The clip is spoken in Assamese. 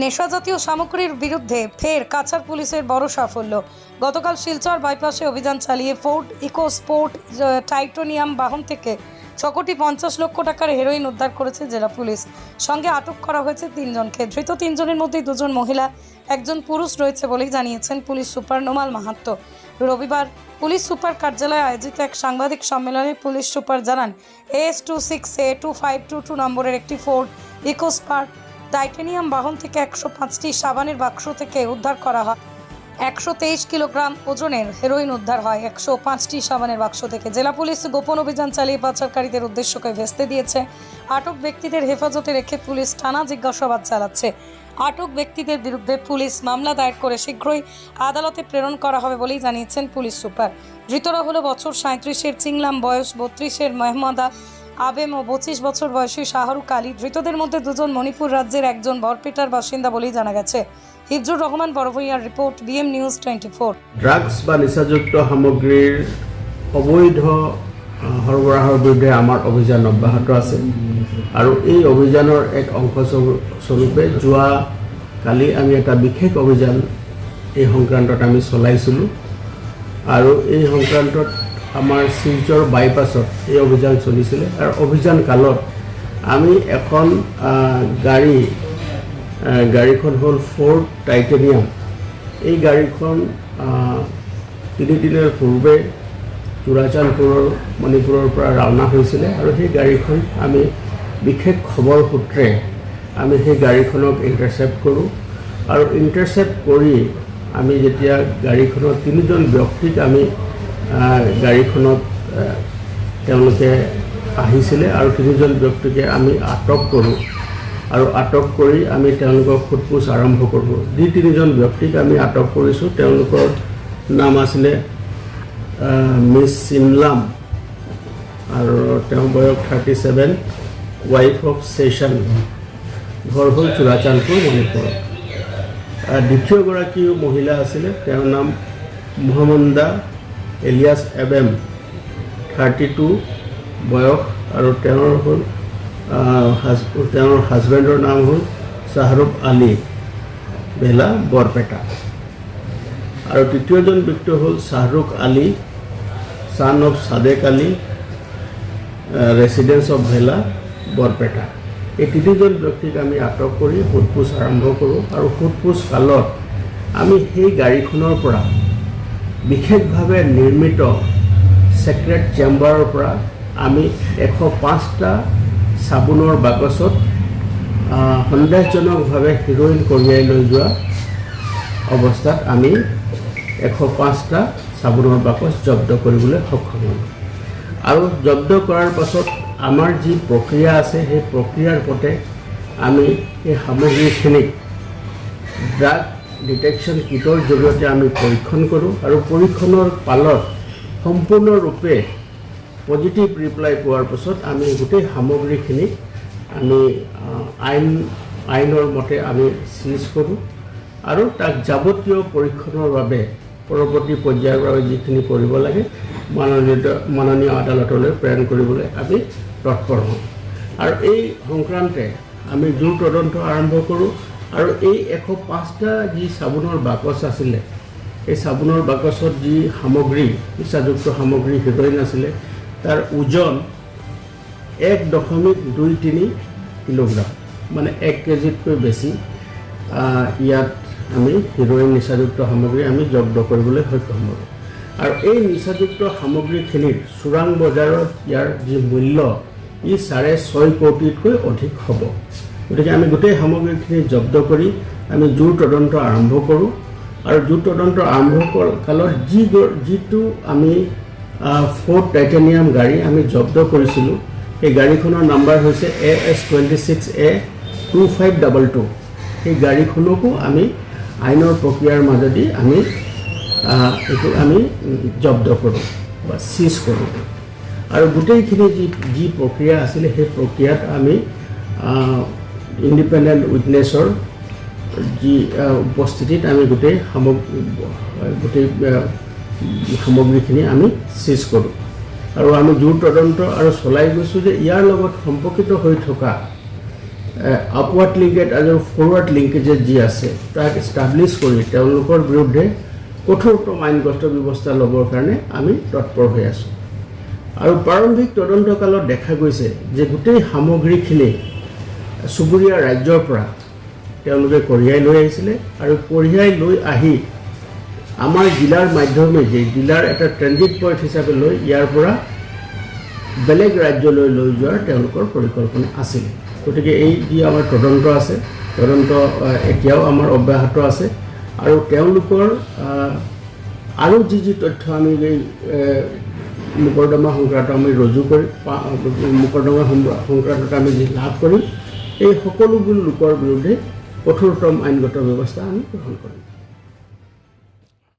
নেশাজাতীয় সামগ্রীর বিরুদ্ধে ফের কাছাড় পুলিশের বড় সাফল্য। গতকাল শিলচর বাইপাসে অভিযান চালিয়ে ফোর্ড ইকোস্পোর্ট টাইটানিয়াম বাহন থেকে 6 কোটি 50 লক্ষ টাকার হেরোইন উদ্ধার করেছে জেলা পুলিশ। সঙ্গে আটক করা হয়েছে 3 জনকে। ধৃত 3 জনের মধ্যে 2 জন মহিলা, 1 জন পুরুষ রয়েছে বলেই জানিয়েছেন পুলিশ সুপার নোমাল মাহাত্তো। রবিবার পুলিশ সুপার কার্যালয়ে আয়োজিত এক সাংবাদিক সম্মেলনে পুলিশ সুপার জানান, AS26A2522 নম্বরের একটি ফোর্ড ইকোস্পোর্ট টাইটানিয়াম বাহন থেকে 105টি সাবানের বাক্স থেকে উদ্ধার করা হয় 123 কিলোগ্রাম ওজনের হেরোইন উদ্ধার হয় 105টি সাবানের বাক্স থেকে। জেলা পুলিশ গোপন অভিযান চালিয়ে পাচারকারীদের উদ্দেশ্যকে ভেস্তে দিয়েছে। আটক ব্যক্তিদের হেফাজতে রেখে পুলিশ টানা জিজ্ঞাসাবাদ চালাচ্ছে। আটক ব্যক্তিদের বিরুদ্ধে পুলিশ মামলা দায়ের করে শীঘ্রই আদালতে প্রেরণ করা হবে বলেই জানিয়েছেন পুলিশ সুপার। ধৃতরা হলো বছর 37-এর চিংলাম, বয়স 32-এর মেহমাদা আবেম ও 25 বছর বয়সী শাহরুখ আলী। ধৃতদের মধ্যে 2 জন মণিপুর রাজ্যের, 1 জন বরপেটার বাসিন্দা বলেই জানা গেছে। হিফজুর রহমান বড়ভূঁইয়ার রিপোর্ট, BM নিউজ 24। ড্রাগস বা নিচাযুক্ত সামগ্ৰীৰ অবৈধ সৰবৰাহৰ বিৰুদ্ধে আমাৰ অভিযান অব্যাহত আছে আৰু এই অভিযানৰ এক অংশ স্বৰূপে যোৱা কালি আমি এটা বিশেষ অভিযান এই সংক্ৰান্তত আমি চলাইছিলোঁ আৰু এই সংক্ৰান্তত আমাৰ শিলচৰ বাইপাছত এই অভিযান চলিছিলে আৰু অভিযান কালত আমি এখন গাড়ীখন হ'ল ফোৰ্ড টাইটানিয়াম। এই গাড়ীখন 3 দিনৰ পূৰ্বে চুৰাচান্দপুৰৰ মণিপুৰৰ পৰা ৰাওনা হৈছিলে আৰু সেই গাড়ীখন আমি বিশেষ খবৰ সূত্ৰে আমি সেই গাড়ীখনক ইণ্টাৰচেপ্ট কৰোঁ আৰু ইণ্টাৰচেপ্ট কৰি আমি যেতিয়া গাড়ীখনৰ 3 জন ব্যক্তিক আমি গাড়ীখনত তেওঁলোকে আহিছিলে আৰু 3 জন ব্যক্তিকে আমি আটক কৰোঁ আৰু আটক কৰি আমি তেওঁলোকক সোধপোছ আৰম্ভ কৰোঁ। যি 3 জন ব্যক্তিক আমি আটক কৰিছোঁ তেওঁলোকৰ নাম আছিলে মিছ চিমলাম আৰু তেওঁৰ বয়স 37, ৱাইফ অফ ছেশ্যন, ঘৰ হ'ল চুৰাচান্দপুৰ, মণিপুৰ। দ্বিতীয়গৰাকী মহিলা আছিলে, তেওঁৰ নাম মোহাম্মদা এলিয়াছ এবেম, 32 বয়স আৰু তেওঁৰ হাজবেণ্ডৰ নাম হ'ল শাহৰুখ আলী, ভেলা, বৰপেটা। আৰু তৃতীয়জন ব্যক্তি হ'ল Shahrukh Ali, son of Sadek Ali, residence of Bhela, Barpeta. এই 3 জন ব্যক্তিক আমি আটক কৰি সোধপোছ আৰম্ভ কৰোঁ আৰু সোধপোছ কালত আমি সেই গাড়ীখনৰ পৰা বিশেষভাৱে নিৰ্মিত ছেক্ৰেট চেম্বাৰৰ পৰা আমি 105টা চাবোনৰ বাকচত সন্দেহজনকভাৱে হিৰোইন কঢ়িয়াই লৈ যোৱা অৱস্থাত আমি 105টা চাবোনৰ বাকচ জব্দ কৰিবলৈ সক্ষম হ'লোঁ। আৰু জব্দ কৰাৰ পাছত আমাৰ যি প্ৰক্ৰিয়া আছে সেই প্ৰক্ৰিয়াৰ মতে আমি এই সামগ্ৰীখিনিক ড্ৰাগ ডিটেকশ্যন কিটৰ জৰিয়তে আমি পৰীক্ষণ কৰোঁ আৰু পৰীক্ষণৰ পালত সম্পূৰ্ণৰূপে পজিটিভ ৰিপ্লাই পোৱাৰ পাছত আমি গোটেই সামগ্ৰীখিনিক আমি আইনৰ মতে আমি চিজ কৰোঁ আৰু তাক যাৱতীয় পৰীক্ষণৰ বাবে পৰৱৰ্তী পৰ্যায়ৰ বাবে যিখিনি কৰিব লাগে মাননীয় আদালতলৈ প্ৰেৰণ কৰিবলৈ আমি তৎপৰ হওঁ। আৰু এই সংক্ৰান্তে আমি জোৰ তদন্ত আৰম্ভ কৰোঁ আৰু এই 105টা যি চাবোনৰ বাকচ আছিলে, এই চাবোনৰ বাকচত যি সামগ্ৰী, নিচাযুক্ত সামগ্ৰী হেৰ'ইন আছিলে, তাৰ ওজন 1.23 কিলোগ্ৰাম, মানে 1 কেজিতকৈ বেছি। ইয়াত আমি হেৰ'ইন নিচাযুক্ত সামগ্ৰী আমি জব্দ কৰিবলৈ সক্ষম হ'লোঁ। আৰু এই নিচাযুক্ত সামগ্ৰীখিনিৰ চোৰাং বজাৰত ইয়াৰ যি মূল্য, ই 6.5 কোটিতকৈ অধিক হ'ব। গতিকে আমি গোটেই সামগ্ৰীখিনি জব্দ কৰি আমি জোৰ তদন্ত আৰম্ভ কৰোঁ আৰু জোৰ তদন্ত আৰম্ভ কালত যিটো আমি ফোৰ্ড টাইটানিয়াম গাড়ী আমি জব্দ কৰিছিলোঁ, সেই গাড়ীখনৰ নাম্বাৰ হৈছে AS26A2522। সেই গাড়ীখনকো আমি আইনৰ প্ৰক্ৰিয়াৰ মাজেদি আমি জব্দ কৰোঁ বা চিজ কৰোঁ। আৰু গোটেইখিনি যি প্ৰক্ৰিয়া আছিলে সেই প্ৰক্ৰিয়াত আমি ইণ্ডিপেণ্ডেণ্ট উইটনেছৰ যি উপস্থিতিত আমি গোটেই সামগ্ৰীখিনি আমি চিজ কৰোঁ আৰু আমি জোৰ তদন্ত আৰু চলাই গৈছোঁ যে ইয়াৰ লগত সম্পৰ্কিত হৈ থকা আপৱাৰ্ড লিংকেজ আৰু ফৰৱাৰ্ড লিংকেজেছ যি আছে তাক এষ্টাব্লিছ কৰি তেওঁলোকৰ বিৰুদ্ধে কঠোৰতম আইনগত ব্যৱস্থা ল'বৰ কাৰণে আমি তৎপৰ হৈ আছোঁ। আৰু প্ৰাৰম্ভিক তদন্তকালত দেখা গৈছে যে গোটেই সামগ্ৰীখিনি চুবুৰীয়া ৰাজ্যৰ পৰা তেওঁলোকে কঢ়িয়াই লৈ আহিছিলে আৰু কঢ়িয়াই লৈ আহি আমাৰ জিলাৰ মাধ্যমেদি জিলাৰ এটা ট্ৰেনজিট পইণ্ট হিচাপে লৈ ইয়াৰ পৰা বেলেগ ৰাজ্যলৈ লৈ যোৱাৰ তেওঁলোকৰ পৰিকল্পনা আছিল। গতিকে এই যি আমাৰ তদন্ত আছে, তদন্ত এতিয়াও আমাৰ অব্যাহত আছে আৰু তেওঁলোকৰ আৰু যি তথ্য আমি এই মোকৰ্দমা সংক্ৰান্ত আমি ৰুজু কৰি মোকৰ্দমা সংক্ৰান্তত আমি যি লাভ কৰিম, এই সকলোবোৰ লোকৰ বিৰুদ্ধে কঠোৰতম আইনগত ব্যৱস্থা আমি গ্ৰহণ কৰিম।